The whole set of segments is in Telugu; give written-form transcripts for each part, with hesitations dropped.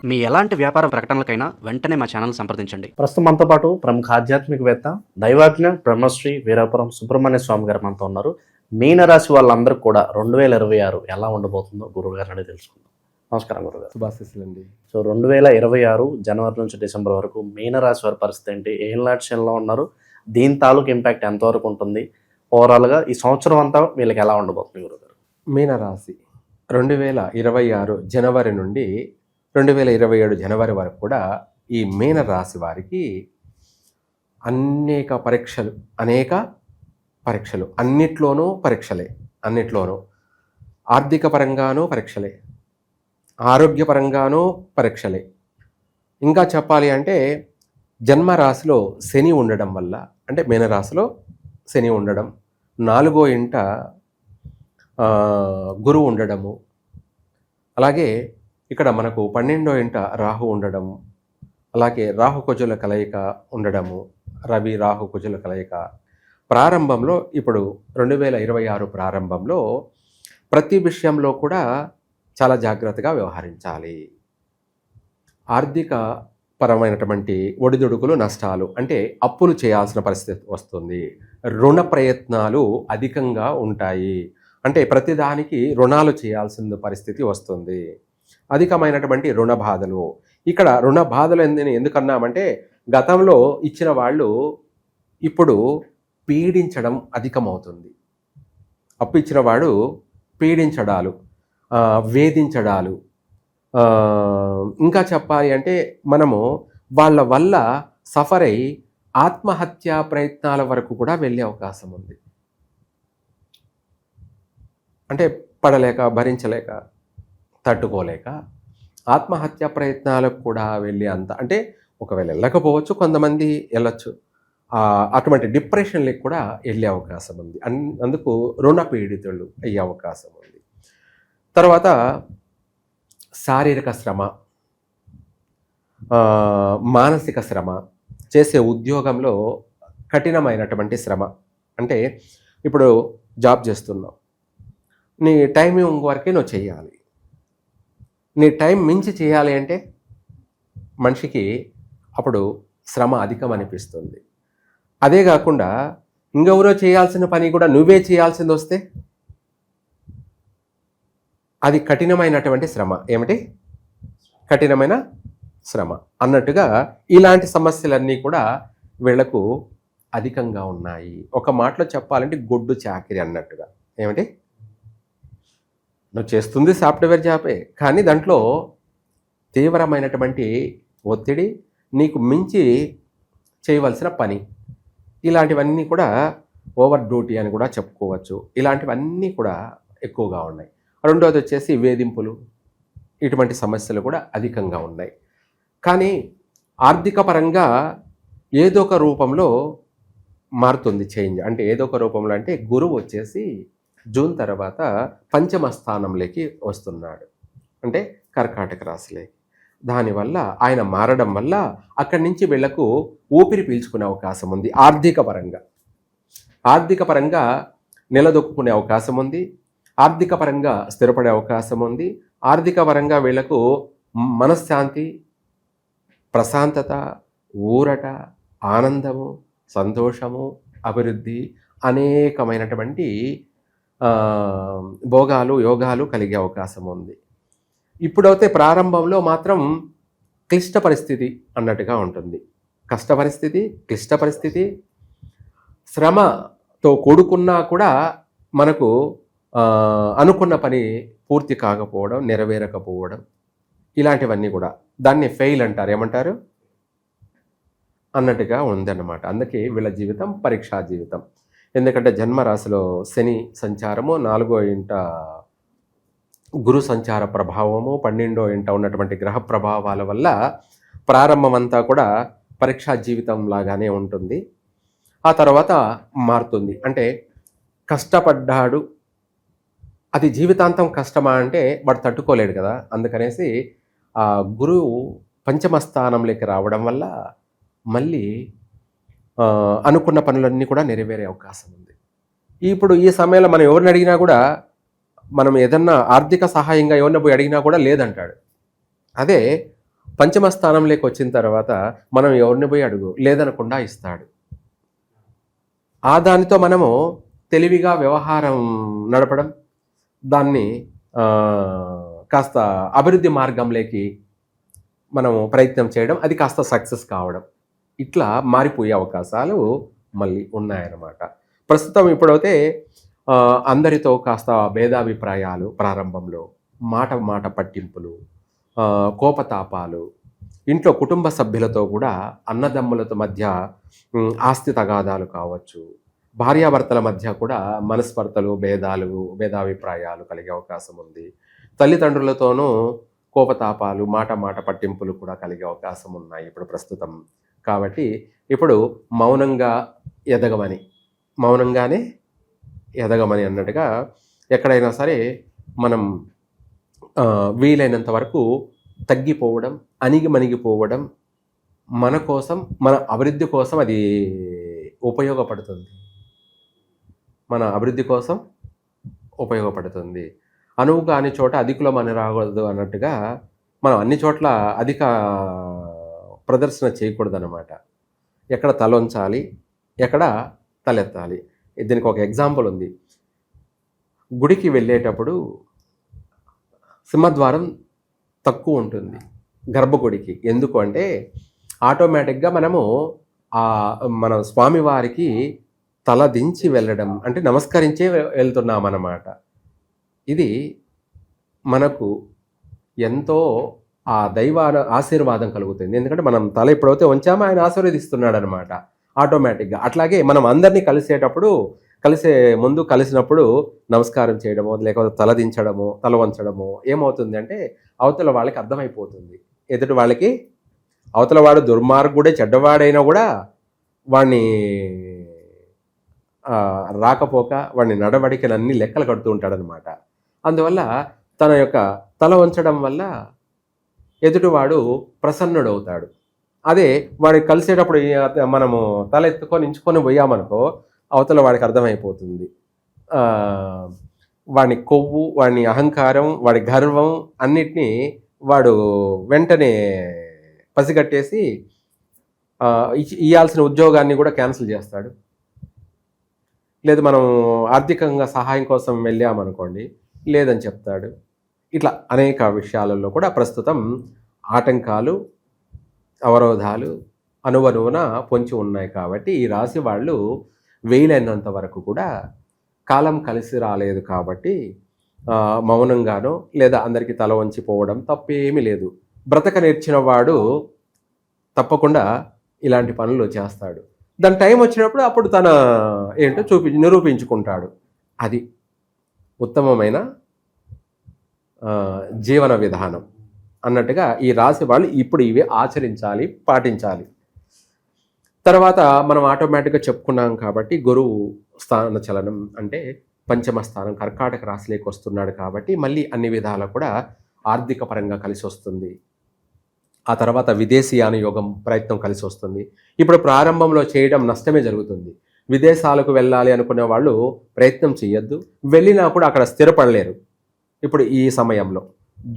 మీ ఎలాంటి వ్యాపార ప్రకటనలకైనా వెంటనే మా ఛానల్ సంప్రదించండి. ప్రస్తుతం మనతో పాటు ప్రముఖ ఆధ్యాత్మికవేత్త దైవాజ్ఞ బ్రహ్మశ్రీ వీరాపురం సుబ్రహ్మణ్య స్వామి గారు మనతో ఉన్నారు. మీనరాశి వాళ్ళందరికీ కూడా 2026 ఎలా ఉండబోతుందో గురువు గారిని అడిగి తెలుసుకుందాం. నమస్కారం గురుగారు. శుభాశీస్సులండి. సో 2026 జనవరి నుంచి డిసెంబర్ వరకు మీనరాశి వారి పరిస్థితి ఏంటి, ఏం లాడ్షన్లో ఉన్నారు, దీని తాలూకు ఇంపాక్ట్ ఎంతవరకు ఉంటుంది, ఓవరాల్గా ఈ సంవత్సరం అంతా వీళ్ళకి ఎలా ఉండబోతుంది గురుగారు? మీనరాశి 2026 జనవరి నుండి 2027 జనవరి వరకు కూడా ఈ మీనరాశి వారికి అనేక పరీక్షలు అన్నిట్లోనూ ఆర్థిక పరంగానూ పరీక్షలే, ఆరోగ్యపరంగానూ పరీక్షలే. ఇంకా చెప్పాలి అంటే జన్మరాశిలో శని ఉండడం వల్ల, అంటే మీనరాశిలో శని ఉండడం, 4వ ఇంట గురువు ఉండడము, అలాగే ఇక్కడ మనకు 12వ ఇంట రాహు ఉండడము, అలాగే రాహు కుజుల కలయిక ఉండడము, రవి రాహు కుజుల కలయిక ప్రారంభంలో, ఇప్పుడు 2026 ప్రారంభంలో ప్రతి విషయంలో కూడా చాలా జాగ్రత్తగా వ్యవహరించాలి. ఆర్థిక పరమైనటువంటి ఒడిదుడుకులు, నష్టాలు, అంటే అప్పులు చేయాల్సిన పరిస్థితి వస్తుంది. రుణ ప్రయత్నాలు అధికంగా ఉంటాయి, అంటే ప్రతిదానికి రుణాలు చేయాల్సిన పరిస్థితి వస్తుంది. అధికమైనటువంటి రుణ బాధలు. ఇక్కడ రుణ బాధలు ఎందుకన్నామంటే గతంలో ఇచ్చిన వాళ్ళు ఇప్పుడు పీడించడం అధికమవుతుంది. అప్పు ఇచ్చిన వాడు పీడించడాలు, వేధించడాలు, ఇంకా చెప్పాలి అంటే మనము వాళ్ళ వల్ల సఫర్ అయి ఆత్మహత్యా ప్రయత్నాల వరకు కూడా వెళ్ళే అవకాశం ఉంది. అంటే పడలేక, భరించలేక, తట్టుకోలేక ఆత్మహత్యా ప్రయత్నాలకు కూడా వెళ్ళే అంత, అంటే ఒకవేళ వెళ్ళకపోవచ్చు, కొంతమంది వెళ్ళచ్చు, అటువంటి డిప్రెషన్లకు కూడా వెళ్ళే అవకాశం ఉంది. అందుకు రుణ పీడితులు అయ్యే అవకాశం ఉంది. తర్వాత శారీరక శ్రమ, మానసిక శ్రమ, చేసే ఉద్యోగంలో కఠినమైనటువంటి శ్రమ. అంటే ఇప్పుడు జాబ్ చేస్తున్నావు, నీ టైమింగ్ వరకే నువ్వు చేయాలి. నీ టైం మించి చేయాలి అంటే మనిషికి అప్పుడు శ్రమ అధికం అనిపిస్తుంది. అదే కాకుండా ఇంకెవరో చేయాల్సిన పని కూడా నువ్వే చేయాల్సింది వస్తే అది కఠినమైనటువంటి శ్రమ. ఏమిటి? కఠినమైన శ్రమ అన్నట్టుగా ఇలాంటి సమస్యలన్నీ కూడా వీళ్లకు అధికంగా ఉన్నాయి. ఒక మాటలో చెప్పాలంటే గొడ్డు చాకిరి అన్నట్టుగా. ఏమిటి? నువ్వు చేస్తుంది సాఫ్ట్వేర్ జాబే, కానీ దాంట్లో తీవ్రమైనటువంటి ఒత్తిడి, నీకు మించి చేయవలసిన పని, ఇలాంటివన్నీ కూడా ఓవర్ డ్యూటీ అని కూడా చెప్పుకోవచ్చు. ఇలాంటివన్నీ కూడా ఎక్కువగా ఉన్నాయి. రెండోది వచ్చేసి వేధింపులు, ఇటువంటి సమస్యలు కూడా అధికంగా ఉన్నాయి. కానీ ఆర్థిక పరంగా ఏదో ఒక రూపంలో మారుతుంది చేంజ్. అంటే ఏదో ఒక రూపంలో అంటే గురువు వచ్చేసి జూన్ తర్వాత పంచమ స్థానంలోకి వస్తున్నాడు, అంటే కర్కాటక రాశిలోకి. దానివల్ల ఆయన మారడం వల్ల అక్కడి నుంచి వీళ్లకు ఊపిరి పీల్చుకునే అవకాశం ఉంది. ఆర్థిక పరంగా నిలదొక్కునే అవకాశం ఉంది, ఆర్థిక పరంగా స్థిరపడే అవకాశం ఉంది. ఆర్థిక పరంగా వీళ్లకు మనశ్శాంతి, ప్రశాంతత, ఊరట, ఆనందము, సంతోషము, అభివృద్ధి, అనేకమైనటువంటి భోగాలు, యోగాలు కలిగే అవకాశం ఉంది. ఇప్పుడైతే ప్రారంభంలో మాత్రం క్లిష్ట పరిస్థితి అన్నట్టుగా ఉంటుంది. కష్ట పరిస్థితి, క్లిష్ట పరిస్థితి, శ్రమతో కూడుకున్నా కూడా మనకు అనుకున్న పని పూర్తి కాకపోవడం, నెరవేరకపోవడం, ఇలాంటివన్నీ కూడా దాన్ని ఫెయిల్ అంటారు. ఏమంటారు అన్నట్టుగా ఉందన్నమాట. అందుకే వీళ్ళ జీవితం పరీక్షా జీవితం. ఎందుకంటే జన్మరాశిలో శని సంచారము, 4వ ఇంట గురు సంచార ప్రభావము, 12వ ఇంట ఉన్నటువంటి గ్రహ ప్రభావాల వల్ల ప్రారంభం అంతా కూడా పరీక్షా జీవితం లాగానే ఉంటుంది. ఆ తర్వాత మారుతుంది. అంటే కష్టపడ్డాడు, అది జీవితాంతం కష్టమా అంటే వాడు తట్టుకోలేడు కదా. అందుకనేసి ఆ గురువు పంచమ స్థానంలోకి రావడం వల్ల మళ్ళీ అనుకున్న పనులన్నీ కూడా నెరవేరే అవకాశం ఉంది. ఇప్పుడు ఈ సమయంలో మనం ఎవరిని అడిగినా కూడా, మనం ఏదన్నా ఆర్థిక సహాయంగా ఎవరిని పోయి అడిగినా కూడా లేదంటాడు. అదే పంచమ స్థానంలోకి వచ్చిన తర్వాత మనం ఎవరిని పోయి అడుగు లేదనకుండా ఇస్తాడు. ఆ దానితో మనము తెలివిగా వ్యవహారం నడపడం, దాన్ని కాస్త అభివృద్ధి మార్గంలోకి మనము ప్రయత్నం చేయడం, అది కాస్త సక్సెస్ కావడం, ఇట్లా మారిపోయే అవకాశాలు మళ్ళీ ఉన్నాయన్నమాట. ప్రస్తుతం ఇప్పుడైతే అందరితో కాస్త భేదాభిప్రాయాలు ప్రారంభంలో, మాట పట్టింపులు, కోపతాపాలు, ఇంట్లో కుటుంబ సభ్యులతో కూడా అన్నదమ్ములతో మధ్య ఆస్తి తగాదాలు కావచ్చు, భార్యాభర్తల మధ్య కూడా మనస్పర్ధలు, భేదాభిప్రాయాలు కలిగే అవకాశం ఉంది. తల్లిదండ్రులతోనూ కోపతాపాలు, మాట పట్టింపులు కూడా కలిగే అవకాశం ఉన్నాయి ఇప్పుడు ప్రస్తుతం. కాబట్టి ఇప్పుడు మౌనంగానే ఎదగమని అన్నట్టుగా ఎక్కడైనా సరే మనం వీలైనంత వరకు తగ్గిపోవడం, అణిగిమణిగిపోవడం మన కోసం, మన అభివృద్ధి కోసం అది ఉపయోగపడుతుంది. మన అభివృద్ధి కోసం ఉపయోగపడుతుంది. అనువు కాని చోట అధికులం అని రాకూడదు అన్నట్టుగా మనం అన్ని చోట్ల అధిక ప్రదర్శన చేయకూడదు అన్నమాట. ఎక్కడ తలొంచాలి, ఎక్కడ తలెత్తాలి. దీనికి ఒక ఎగ్జాంపుల్ ఉంది. గుడికి వెళ్ళేటప్పుడు సింహద్వారం తక్కువ ఉంటుంది గర్భగుడికి. ఎందుకు అంటే ఆటోమేటిక్గా మనము మన స్వామివారికి తల దించి వెళ్ళడం అంటే నమస్కరించే వెళ్తున్నాం అన్నమాట. ఇది మనకు ఎంతో ఆ దైవ ఆశీర్వాదం కలుగుతుంది. ఎందుకంటే మనం తల ఎప్పుడైతే వంచామో ఆయన ఆశీర్వదిస్తున్నాడు అనమాట ఆటోమేటిక్గా. అట్లాగే మనం అందరినీ కలిసినప్పుడు నమస్కారం చేయడమో, లేకపోతే తల దించడమో, తల వంచడమో ఏమవుతుంది అంటే అవతల వాళ్ళకి అర్థమైపోతుంది. ఎదుటి వాళ్ళకి అవతల వాడు దుర్మార్గుడే, చెడ్డవాడైనా కూడా వాడిని రాకపోక వాడిని నడవడికలన్నీ లెక్కలు కడుతూ ఉంటాడనమాట. అందువల్ల తన యొక్క తల వంచడం వల్ల ఎదుటివాడు ప్రసన్నుడవుతాడు. అదే వాడికి కలిసేటప్పుడు మనము తల ఎత్తుకొని ఇంచుకొని పోయామనుకో అవతల వాడికి అర్థమైపోతుంది. వాడి కొవ్వు, వాడి అహంకారం, వాడి గర్వం అన్నిటినీ వాడు వెంటనే పసిగట్టేసి ఇవ్వాల్సిన ఉద్యోగాన్ని కూడా క్యాన్సిల్ చేస్తాడు. లేదు మనం ఆర్థికంగా సహాయం కోసం వెళ్ళామనుకోండి, లేదని చెప్తాడు. ఇట్లా అనేక విషయాలలో కూడా ప్రస్తుతం ఆటంకాలు, అవరోధాలు అనువనువున పొంచి ఉన్నాయి. కాబట్టి ఈ రాశి వాళ్ళు వీలైనంత వరకు కూడా కాలం కలిసి రాలేదు కాబట్టి మౌనంగానో లేదా అందరికీ తల వంచిపోవడం తప్పేమీ లేదు. బ్రతక నేర్చిన వాడు తప్పకుండా ఇలాంటి పనులు చేస్తాడు. దాని టైం వచ్చినప్పుడు అప్పుడు తన ఏంటో నిరూపించుకుంటాడు. అది ఉత్తమమైన జీవన విధానం అన్నట్టుగా ఈ రాశి వాళ్ళు ఇప్పుడు ఇవే ఆచరించాలి, పాటించాలి. తర్వాత మనం ఆటోమేటిక్గా చెప్పుకున్నాం కాబట్టి గురువు స్థాన చలనం అంటే పంచమ స్థానం కర్కాటక రాశిలోకి వస్తున్నాడు కాబట్టి మళ్ళీ అన్ని విధాలా కూడా ఆర్థిక పరంగా కలిసి వస్తుంది. ఆ తర్వాత విదేశీయాన యోగం ప్రయత్నం కలిసి వస్తుంది. ఇప్పుడు ప్రారంభంలో చేయడం నష్టమే జరుగుతుంది. విదేశాలకు వెళ్ళాలి అనుకునే వాళ్ళు ప్రయత్నం చేయొద్దు. వెళ్ళినా కూడా అక్కడ స్థిరపడలేరు. ఇప్పుడు ఈ సమయంలో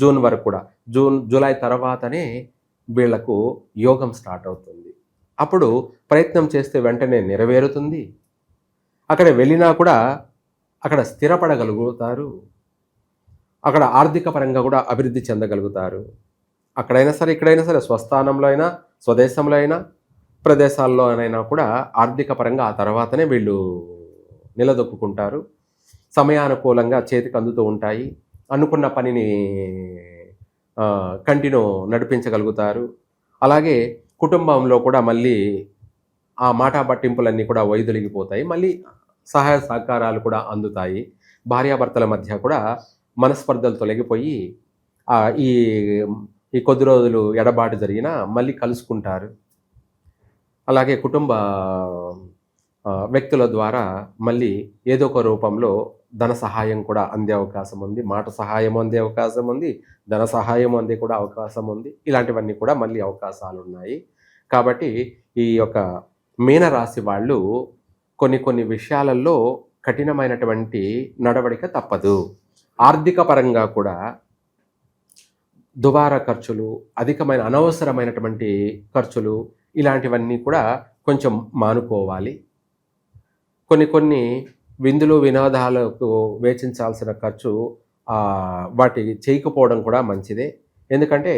జూన్ వరకు కూడా జూలై తర్వాతనే వీళ్లకు యోగం స్టార్ట్ అవుతుంది. అప్పుడు ప్రయత్నం చేస్తే వెంటనే నెరవేరుతుంది. అక్కడ వెళ్ళినా కూడా అక్కడ స్థిరపడగలుగుతారు. అక్కడ ఆర్థిక పరంగా కూడా అభివృద్ధి చెందగలుగుతారు. అక్కడైనా సరే, ఇక్కడైనా సరే, స్వస్థానంలో అయినా, స్వదేశంలో అయినా, ప్రదేశాల్లోనైనా కూడా ఆర్థిక పరంగా ఆ తర్వాతనే వీళ్ళు నిలదొక్కుంటారు. సమయానుకూలంగా చేతికి అందుతూ ఉంటాయి. అనుకున్న పనిని కంటిన్యూ నడిపించగలుగుతారు. అలాగే కుటుంబంలో కూడా మళ్ళీ ఆ మాట పట్టింపులన్నీ కూడా వైదొలిగిపోతాయి. మళ్ళీ సహాయ సహకారాలు కూడా అందుతాయి. భార్యాభర్తల మధ్య కూడా మనస్పర్ధలు తొలగిపోయి ఈ కొద్ది రోజులు ఎడబాటు జరిగినా మళ్ళీ కలుసుకుంటారు. అలాగే కుటుంబ వ్యక్తుల ద్వారా మళ్ళీ ఏదో ఒక రూపంలో ధన సహాయం కూడా అందే అవకాశం ఉంది. మాట సహాయం అందే అవకాశం ఉంది. ధన సహాయం అందే కూడా అవకాశం ఉంది. ఇలాంటివన్నీ కూడా మళ్ళీ అవకాశాలు ఉన్నాయి. కాబట్టి ఈ యొక్క మీనరాశి వాళ్ళు కొన్ని విషయాలలో కఠినమైనటువంటి నడవడిక తప్పదు. ఆర్థిక పరంగా కూడా దుబారా ఖర్చులు, అధికమైన అనవసరమైనటువంటి ఖర్చులు ఇలాంటివన్నీ కూడా కొంచెం మానుకోవాలి. కొన్ని విందులు వినోదాలకు వేచించాల్సిన ఖర్చు వాటి చేయకపోవడం కూడా మంచిదే. ఎందుకంటే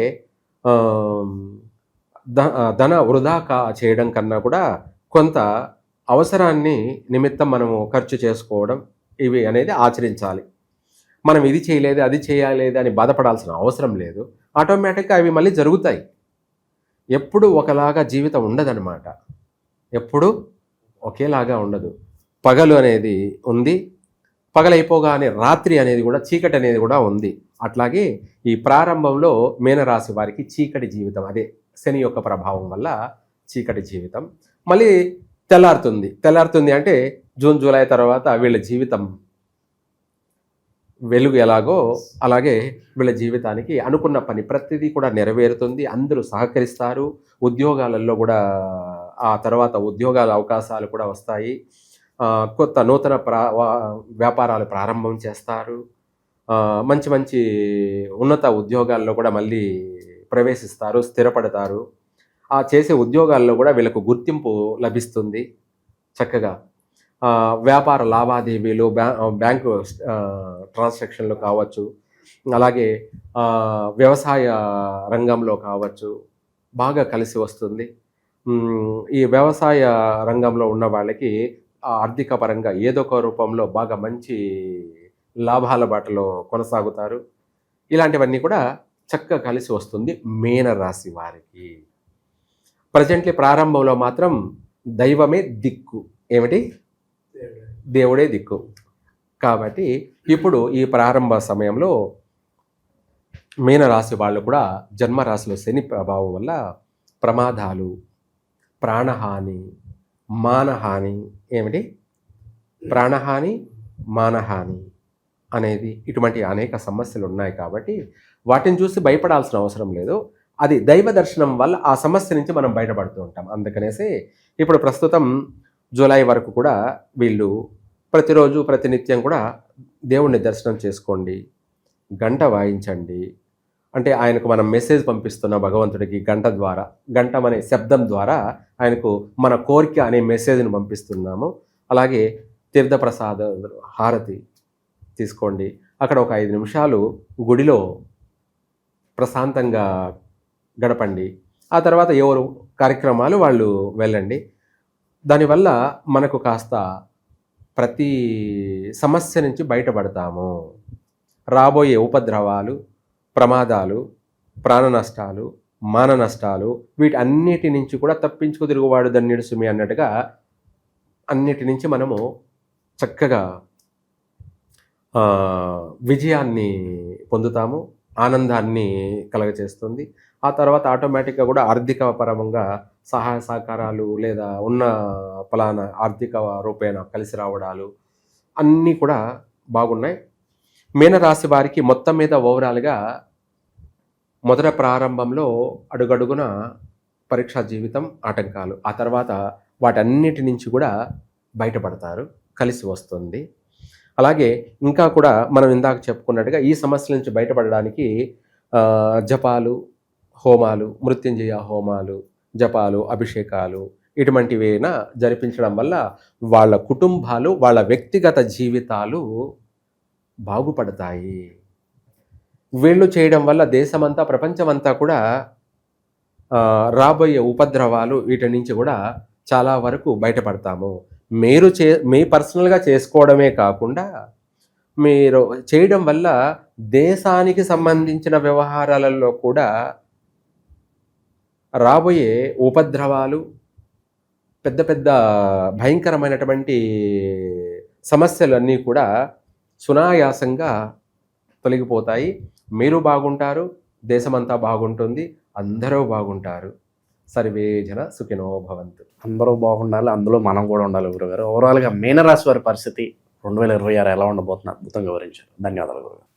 ధన వృధా చేయడం కన్నా కూడా కొంత అవసరాన్ని నిమిత్తం మనము ఖర్చు చేసుకోవడం ఇవి అనేది ఆచరించాలి. మనం ఇది చేయలేదు అది చేయలేదు అని బాధపడాల్సిన అవసరం లేదు. ఆటోమేటిక్గా అవి మళ్ళీ జరుగుతాయి. ఎప్పుడు ఒకలాగా జీవితం ఉండదన్నమాట. ఎప్పుడు ఒకేలాగా ఉండదు. పగలు అనేది ఉంది, పగలైపోగానే రాత్రి అనేది కూడా, చీకటి అనేది కూడా ఉంది. అట్లాగే ఈ ప్రారంభంలో మీనరాశి వారికి చీకటి జీవితం, అదే శని యొక్క ప్రభావం వల్ల చీకటి జీవితం. మళ్ళీ తెల్లారుతుంది అంటే జూన్ జూలై తర్వాత వీళ్ళ జీవితం వెలుగు ఎలాగో అలాగే వీళ్ళ జీవితానికి అనుకున్న పని ప్రతిదీ కూడా నెరవేరుతుంది. అందరూ సహకరిస్తారు. ఉద్యోగాలలో కూడా ఆ తర్వాత ఉద్యోగాల అవకాశాలు కూడా వస్తాయి. కొత్త నూతన వ్యాపారాలు ప్రారంభం చేస్తారు. మంచి మంచి ఉన్నత ఉద్యోగాల్లో కూడా మళ్ళీ ప్రవేశిస్తారు, స్థిరపడతారు. ఆ చేసే ఉద్యోగాల్లో కూడా వీళ్ళకు గుర్తింపు లభిస్తుంది. చక్కగా వ్యాపార లావాదేవీలు, బ్యాంకు ట్రాన్సాక్షన్లు కావచ్చు, అలాగే వ్యవసాయ రంగంలో కావచ్చు, బాగా కలిసి వస్తుంది. ఈ వ్యవసాయ రంగంలో ఉన్న వాళ్ళకి ఆర్థిక పరంగా ఏదో ఒక రూపంలో బాగా మంచి లాభాల బాటలో కొనసాగుతారు. ఇలాంటివన్నీ కూడా చక్కగా కలిసి వస్తుంది మీనరాశి వారికి. ప్రజెంట్లీ ప్రారంభంలో మాత్రం దైవమే దిక్కు. ఏమిటి? దేవుడే దిక్కు. కాబట్టి ఇప్పుడు ఈ ప్రారంభ సమయంలో మీనరాశి వాళ్ళు కూడా జన్మరాశిలో శని ప్రభావం వల్ల ప్రమాదాలు, ప్రాణహాని, మానహాని, ఏమిటి ప్రాణహాని, మానహాని అనేది ఇటువంటి అనేక సమస్యలు ఉన్నాయి. కాబట్టి వాటిని చూసి భయపడాల్సిన అవసరం లేదు. అది దైవ దర్శనం వల్ల ఆ సమస్య నుంచి మనం బయటపడుతూ ఉంటాం. అందుకనేసి ఇప్పుడు ప్రస్తుతం జూలై వరకు కూడా వీళ్ళు ప్రతిరోజు ప్రతినిత్యం కూడా దేవుణ్ణి దర్శనం చేసుకోండి, గంట వాయించండి. అంటే ఆయనకు మనం మెసేజ్ పంపిస్తున్న భగవంతుడికి గంట ద్వారా, గంటం అనే శబ్దం ద్వారా ఆయనకు మన కోరిక అనే మెసేజ్ని పంపిస్తున్నాము. అలాగే తీర్థప్రసాద హారతి తీసుకోండి. అక్కడ ఒక 5 నిమిషాలు గుడిలో ప్రశాంతంగా గడపండి. ఆ తర్వాత ఎవరు కార్యక్రమాలు వాళ్ళు వెళ్ళండి. దానివల్ల మనకు కాస్త ప్రతి సమస్య నుంచి బయటపడతాము. రాబోయే ఉపద్రవాలు, ప్రమాదాలు, ప్రాణ నష్టాలు, మాన నష్టాలు, వీటి అన్నిటి నుంచి కూడా తప్పించుకు తిరుగువాడు ధన్యుడు సుమి అన్నట్టుగా అన్నిటి నుంచి మనము చక్కగా విజయాన్ని పొందుతాము, ఆనందాన్ని కలగచేస్తుంది. ఆ తర్వాత ఆటోమేటిక్గా కూడా ఆర్థిక పరంగా సహాయ సహకారాలు లేదా ఉన్న ఫలానా ఆర్థిక రూపేణ కలిసి రావడాలు అన్నీ కూడా బాగున్నాయి. మీనరాశి వారికి మొత్తం మీద ఓవరాల్గా మొదట ప్రారంభంలో అడుగడుగున పరీక్షా జీవితం, ఆటంకాలు, ఆ తర్వాత వాటన్నిటి నుంచి కూడా బయటపడతారు, కలిసి వస్తుంది. అలాగే ఇంకా కూడా మనం ఇందాక చెప్పుకున్నట్టుగా ఈ సమస్యల నుంచి బయటపడడానికి జపాలు, హోమాలు, మృత్యుంజయ హోమాలు, జపాలు, అభిషేకాలు ఇటువంటివైనా జరిపించడం వల్ల వాళ్ళ కుటుంబాలు, వాళ్ళ వ్యక్తిగత జీవితాలు బాగుపడతాయి. వీళ్ళు చేయడం వల్ల దేశమంతా, ప్రపంచమంతా కూడా రాబోయే ఉపద్రవాలు వీటి నుంచి కూడా చాలా వరకు బయటపడతాము. మీ పర్సనల్గా చేసుకోవడమే కాకుండా మీరు చేయడం వల్ల దేశానికి సంబంధించిన వ్యవహారాలలో కూడా రాబోయే ఉపద్రవాలు, పెద్ద పెద్ద భయంకరమైనటువంటి సమస్యలు అన్నీ కూడా సునాయాసంగా తొలగిపోతాయి. మీరు బాగుంటారు, దేశమంతా బాగుంటుంది, అందరూ బాగుంటారు. సర్వే జన సుఖినో భవంతు. అందరూ బాగుండాలి, అందులో మనం కూడా ఉండాలి. గురుగారు, ఓవరాల్గా మీనరాశి వారి పరిస్థితి 2026 ఎలా ఉండబోతున్న అద్భుతంగా వివరించారు. ధన్యవాదాలు గురుగారు.